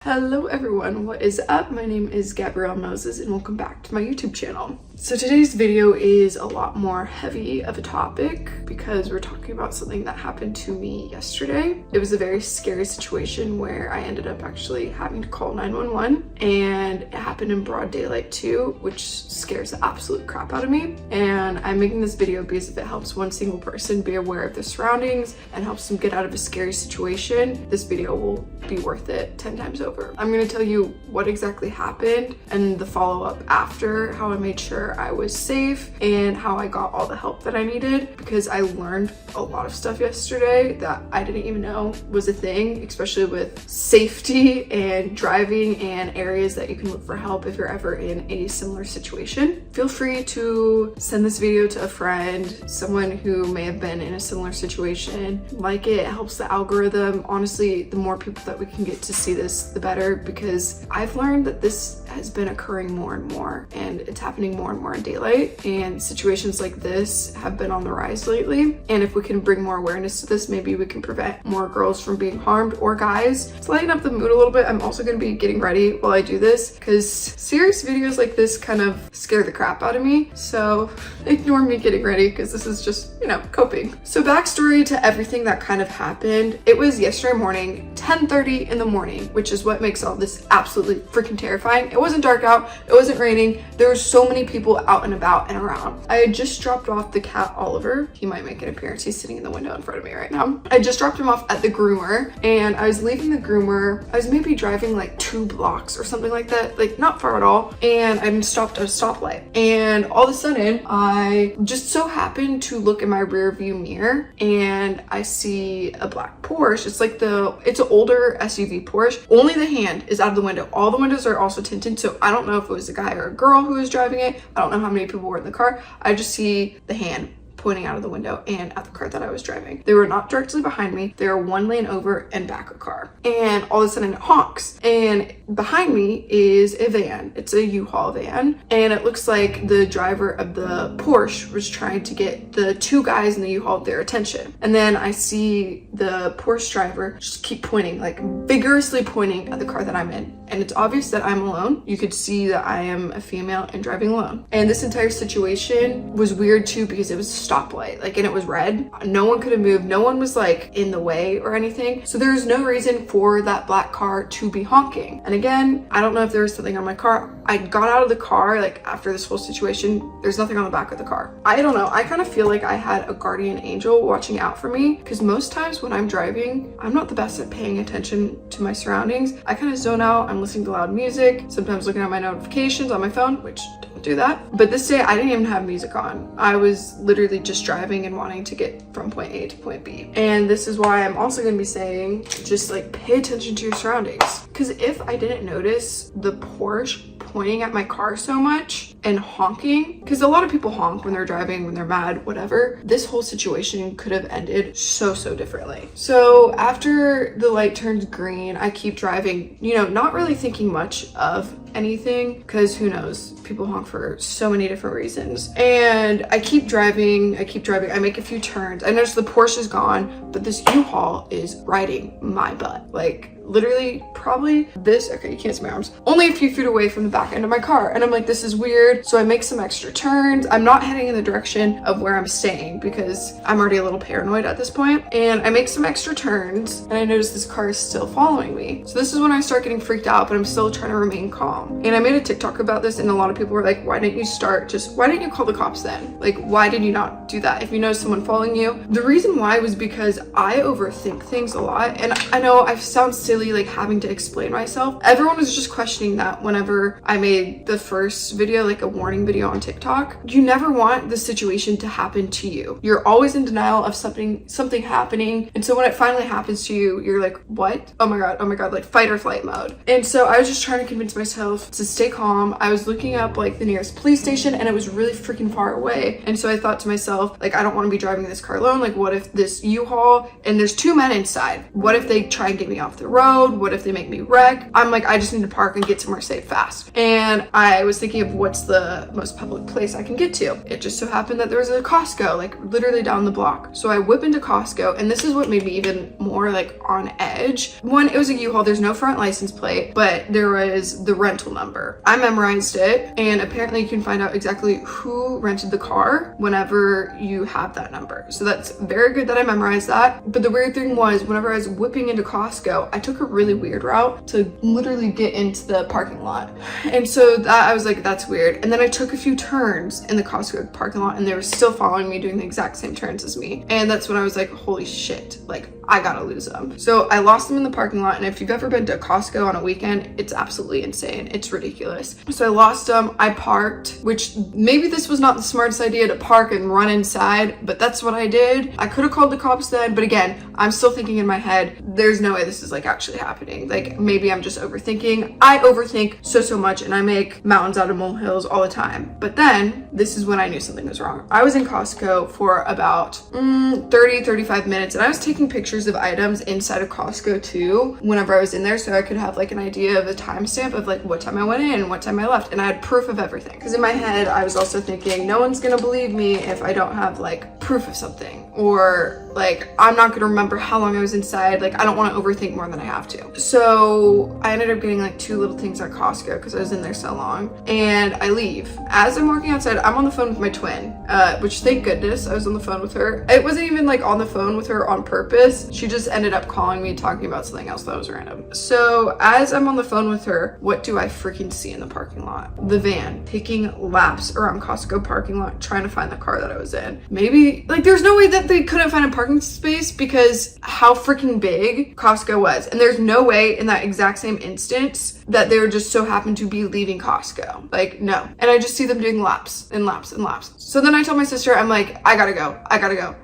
Hello everyone, what is up? My name is Gabrielle Moses and welcome back to my YouTube channel. So today's video is a lot more heavy of a topic because we're talking about something that happened to me yesterday. It was a very scary situation where I ended up actually having to call 911, and it happened in broad daylight too, which scares the absolute crap out of me. And I'm making this video because if it helps one single person be aware of their surroundings and helps them get out of a scary situation, this video will be worth it 10 times over. I'm going to tell you what exactly happened and the follow-up after, how I made sure I was safe and how I got all the help that I needed, because I learned a lot of stuff yesterday that I didn't even know was a thing, especially with safety and driving and areas that you can look for help if you're ever in a similar situation. Feel free to send this video to a friend, someone who may have been in a similar situation. Like it helps the algorithm. Honestly, the more people that we can get to see this, the better, because I've learned that this has been occurring more and more, and it's happening more and more in daylight, and situations like this have been on the rise lately. And if we can bring more awareness to this, maybe we can prevent more girls from being harmed, or guys. To lighten up the mood a little bit, I'm also going to be getting ready while I do this because serious videos like this kind of scare the crap out of me, so ignore me getting ready because this is just, you know, coping. So backstory to everything that kind of happened. It was yesterday morning, 10:30 in the morning, which is what makes all this absolutely freaking terrifying. It wasn't dark out, it wasn't raining, there were so many people out and about and around. I had just dropped off the cat Oliver. He might make an appearance, he's sitting in the window in front of me right now. I just dropped him off at the groomer, and I was leaving the groomer. I was maybe driving like 2 blocks or something like that, like not far at all, and I'm stopped at a stoplight, and all of a sudden I just so happened to look in my rear view mirror and I see a black Porsche. It's an older SUV Porsche. Only the hand is out of the window. All the windows are also tinted, so I don't know if it was a guy or a girl who was driving it. I don't know how many people were in the car. I just see the hand pointing out of the window and at the car that I was driving. They were not directly behind me. They were 1 lane over and back a car. And all of a sudden it honks. And behind me is a van. It's a U-Haul van. And it looks like the driver of the Porsche was trying to get the 2 guys in the U-Haul their attention. And then I see the Porsche driver just keep pointing, like vigorously pointing at the car that I'm in. And it's obvious that I'm alone. You could see that I am a female and driving alone. And this entire situation was weird too because it was a stoplight, like, and it was red. No one could have moved. No one was like in the way or anything. So there's no reason for that black car to be honking. And again, I don't know if there was something on my car. I got out of the car like after this whole situation. There's nothing on the back of the car. I don't know. I kind of feel like I had a guardian angel watching out for me, because most times when I'm driving, I'm not the best at paying attention to my surroundings. I kind of zone out. I'm listening to loud music, sometimes looking at my notifications on my phone, which don't do that. But this day I didn't even have music on. I was literally just driving and wanting to get from point A to point B. And this is why I'm also going to be saying, just like pay attention to your surroundings. Because if I didn't notice the Porsche pointing at my car so much and honking, because a lot of people honk when they're driving, when they're mad, whatever, this whole situation could have ended so differently. So after the light turns green, I keep driving, you know, not really thinking much of anything, because who knows, people honk for so many different reasons. And I keep driving, I make a few turns. I notice the Porsche is gone, but this U-Haul is riding my butt, like literally probably this, okay, you can't see my arms, only a few feet away from the back end of my car. And I'm like, this is weird. So I make some extra turns. I'm not heading in the direction of where I'm staying because I'm already a little paranoid at this point. And I make some extra turns and I notice this car is still following me. So this is when I start getting freaked out, but I'm still trying to remain calm. And I made a TikTok about this, and a lot of people were like, why didn't you call the cops then? Like, why did you not do that if you know someone following you? The reason why was because I overthink things a lot. And I know I sound silly like having to explain myself. Everyone was just questioning that whenever I made the first video, like a warning video on TikTok. You never want the situation to happen to you. You're always in denial of something happening. And so when it finally happens to you, you're like, what? Oh my God, like fight or flight mode. And so I was just trying to convince myself myself to stay calm. I was looking up like the nearest police station and it was really freaking far away. And so I thought to myself, like, I don't want to be driving this car alone. Like, what if this U-Haul and there's 2 men inside? What if they try and get me off the road? What if they make me wreck? I'm like, I just need to park and get somewhere safe fast. And I was thinking of what's the most public place I can get to. It just so happened that there was a Costco, like literally down the block. So I whip into Costco, and this is what made me even more like on edge. One, it was a U-Haul, there's no front license plate, but there was the rental number. I memorized it, and apparently you can find out exactly who rented the car whenever you have that number. So that's very good that I memorized that. But the weird thing was, whenever I was whipping into Costco, I took a really weird route to literally get into the parking lot. And so that I was like, that's weird. And then I took a few turns in the Costco parking lot and they were still following me, doing the exact same turns as me. And that's when I was like, holy shit, like I gotta lose them. So I lost them in the parking lot. And if you've ever been to Costco on a weekend, it's absolutely insane. It's ridiculous. So I lost them. I parked, which maybe this was not the smartest idea to park and run inside, but that's what I did. I could have called the cops then, but again, I'm still thinking in my head, there's no way this is like actually happening. Like maybe I'm just overthinking. I overthink so much and I make mountains out of molehills all the time. But then this is when I knew something was wrong. I was in Costco for about 30-35 minutes and I was taking pictures of items inside of Costco too whenever I was in there, so I could have like an idea of a timestamp of like what time I went in and what time I left, and I had proof of everything. Because in my head I was also thinking, no one's gonna believe me if I don't have like proof of something, or like I'm not gonna remember how long I was inside. Like I don't want to overthink more than I have to. So I ended up getting like 2 little things at Costco because I was in there so long, and I leave. As I'm walking outside, I'm on the phone with my twin, which thank goodness I was on the phone with her. It wasn't even like on the phone with her on purpose. She just ended up calling me talking about something else that was random. So as I'm on the phone with her, what do I freaking see in the parking lot? The van taking laps around Costco parking lot trying to find the car that I was in. Maybe like there's no way that they couldn't find a parking space because how freaking big Costco was, and there's no way in that exact same instance that they were just so happened to be leaving Costco. Like no. And I just see them doing laps and laps and laps. So then I tell my sister, I'm like, I gotta go.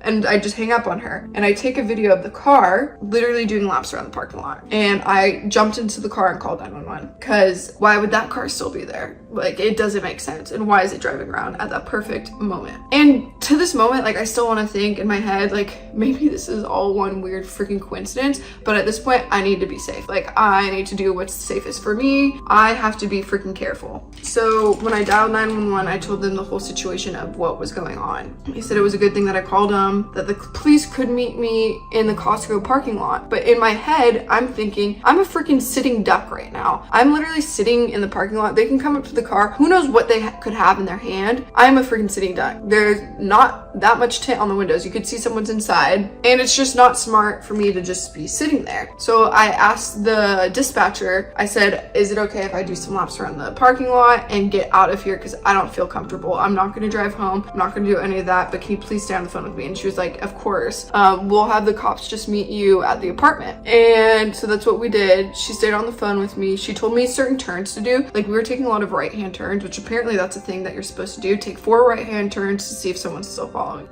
And I just hang up on her and I take a video of the car literally doing laps around the parking lot. And I jumped into the car and called 911 because why would that car still be there? Like it doesn't make sense. And why is it driving around at that perfect moment? And to this moment, like I still want to think in my head, like maybe this is all one weird freaking coincidence, but at this point I need to be safe. Like I need to do what's safest for me. I have to be freaking careful. So when I dialed 911, I told them the whole situation of what was going on. He said it was a good thing that I called them, that the police could meet me in the Costco parking lot. But in my head, I'm thinking, I'm a freaking sitting duck right now. I'm literally sitting in the parking lot. They can come up to the car. Who knows what they could have in their hand? I'm a freaking sitting duck. There's not that much tint on the windows. You could see someone's inside, and it's just not smart for me to just be sitting there. So I asked the dispatcher, I said, is it okay if I do some laps around the parking lot and get out of here? Because I don't feel comfortable. I'm not going to drive home. I'm not going to do any of that, but can you please stay on the phone with me? And she was like, of course. We'll have the cops just meet you at the apartment. And so that's what we did. She stayed on the phone with me. She told me certain turns to do. Like we were taking a lot of right-hand turns, which apparently that's a thing that you're supposed to do. Take 4 right-hand turns to see if someone's still following.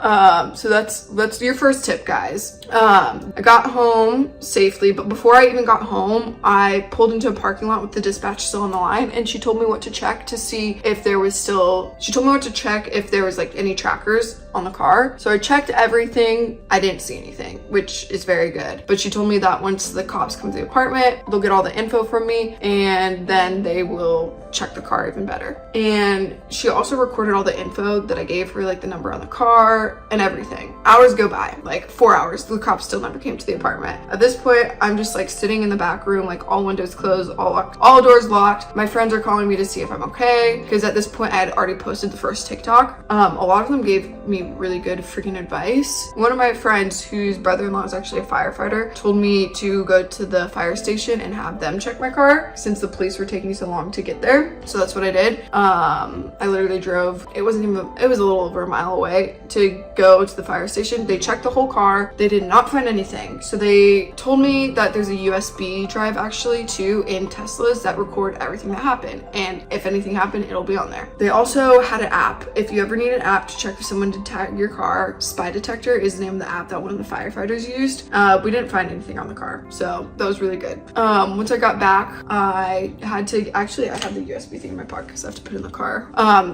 So that's your first tip, guys. I got home safely, but before I even got home, I pulled into a parking lot with the dispatch still on the line, and she told me what to check to see if there was still, she told me what to check if there was like any trackers on the car. So I checked everything. I didn't see anything, which is very good. But she told me that once the cops come to the apartment, they'll get all the info from me and then they will check the car even better. And she also recorded all the info that I gave her, like the number on the car and everything. Hours go by, like 4 hours. The cops still never came to the apartment. At this point, I'm just like sitting in the back room, like all windows closed, all locked, all doors locked. My friends are calling me to see if I'm okay, because at this point I had already posted the first TikTok. A lot of them gave me really good freaking advice. One of my friends, whose brother-in-law is actually a firefighter, told me to go to the fire station and have them check my car since the police were taking so long to get there. there. So that's what I did. I literally drove, it was a little over a mile away to go to the fire station. They checked the whole car. They did not find anything. So they told me that there's a USB drive actually too in Teslas that record everything that happened. And if anything happened, it'll be on there. They also had an app. If you ever need an app to check if someone did tag your car, Spy Detector is the name of the app that one of the firefighters used. We didn't find anything on the car. So that was really good. Once I got back, I had to, actually I have the USB thing in my pocket because I have to put it in the car.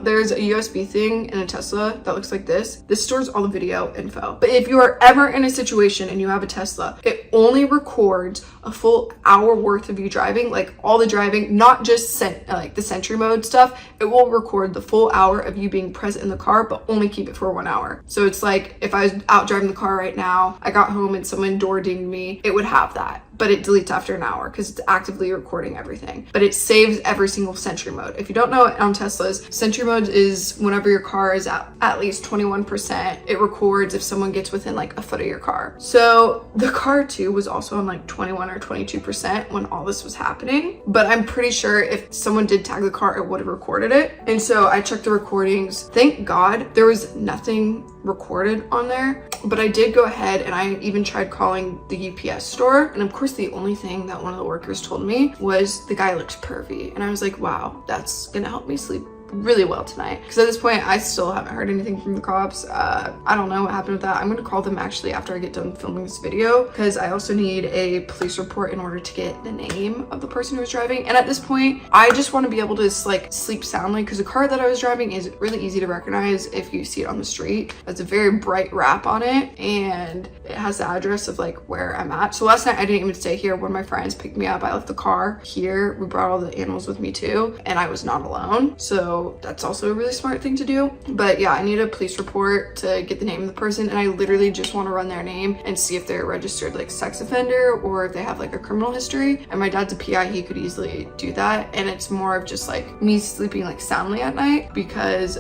There's a USB thing in a Tesla that looks like this. This stores all the video info. But if you are ever in a situation and you have a Tesla, it only records a full hour worth of you driving, like all the driving, not just like the Sentry mode stuff. It will record the full hour of you being present in the car, but only keep it for 1 hour. So it's like if I was out driving the car right now, I got home and someone door dinged me, it would have that. But it deletes after an hour because it's actively recording everything. But it saves every single Sentry mode. If you don't know it, on Teslas, Sentry mode is whenever your car is at least 21%, it records if someone gets within like a foot of your car. So the car too was also on like 21 or 22% when all this was happening. But I'm pretty sure if someone did tag the car, it would have recorded it. And so I checked the recordings. Thank God there was nothing recorded on there, but I did go ahead and I even tried calling the UPS store, and of course the only thing that one of the workers told me was the guy looks pervy, and I was like, wow, that's gonna help me sleep really well tonight, because at this point I still haven't heard anything from the cops. I don't know what happened with that. I'm gonna call them actually after I get done filming this video, because I also need a police report in order to get the name of the person who was driving. And at this point I just want to be able to like sleep soundly, because the car that I was driving is really easy to recognize if you see it on the street. It's a very bright wrap on it, and it has the address of like where I'm at. So last night I didn't even stay here. One of my friends picked me up. I left the car here. We brought all the animals with me too, and I was not alone. So that's also a really smart thing to do. But yeah, I need a police report to get the name of the person, and I literally just want to run their name and see if they're a registered like sex offender or if they have like a criminal history. And my dad's a PI, he could easily do that. And it's more of just like me sleeping like soundly at night, because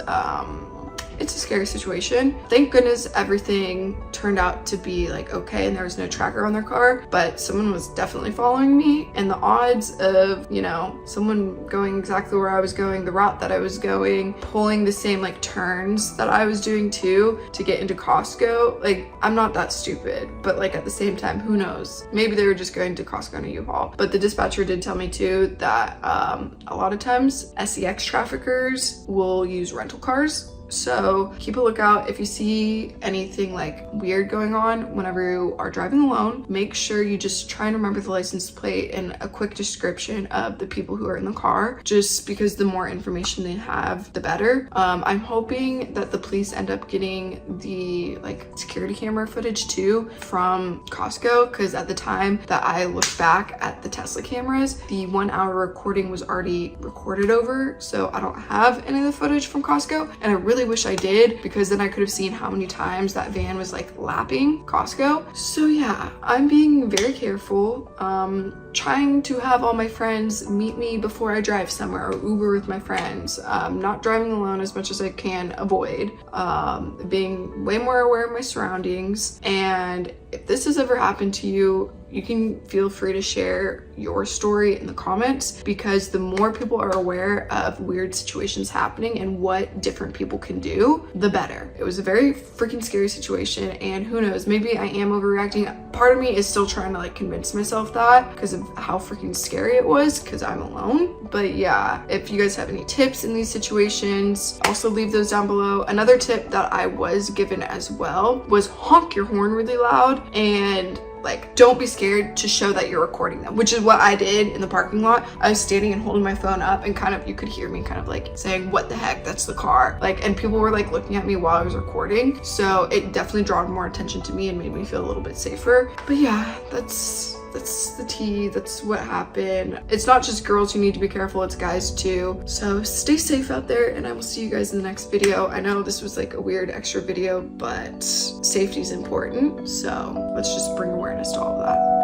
it's a scary situation. Thank goodness everything turned out to be like okay and there was no tracker on their car, but someone was definitely following me, and the odds of, you know, someone going exactly where I was going, the route that I was going, pulling the same like turns that I was doing too to get into Costco, like I'm not that stupid, but like at the same time, who knows? Maybe they were just going to Costco in a U-Haul. But the dispatcher did tell me too that a lot of times SEX traffickers will use rental cars. So keep a lookout if you see anything like weird going on whenever you are driving alone. Make sure you just try and remember the license plate and a quick description of the people who are in the car, just because the more information they have, the better. I'm hoping that the police end up getting the like security camera footage too from Costco, because at the time that I looked back at the Tesla cameras, the 1 hour recording was already recorded over. So I don't have any of the footage from Costco, and I really wish I did, because then I could have seen how many times that van was like lapping Costco. So yeah, I'm being very careful, trying to have all my friends meet me before I drive somewhere, or Uber with my friends, not driving alone as much as I can avoid, being way more aware of my surroundings. And if this has ever happened to you, you can feel free to share your story in the comments, because the more people are aware of weird situations happening and what different people can do, the better. It was a very freaking scary situation, and who knows, maybe I am overreacting. Part of me is still trying to like convince myself that, because of how freaking scary it was, because I'm alone. But yeah, if you guys have any tips in these situations, also leave those down below. Another tip that I was given as well was honk your horn really loud, and like don't be scared to show that you're recording them, which is what I did in the parking lot. I was standing and holding my phone up, and kind of you could hear me kind of like saying, what the heck, that's the car, like, and people were like looking at me while I was recording. So it definitely drew more attention to me and made me feel a little bit safer. But yeah, that's the tea. That's what happened. It's not just girls who need to be careful, it's guys too. So stay safe out there, and I will see you guys in the next video. I know this was like a weird extra video, but safety is important, so let's just bring awareness to all of that.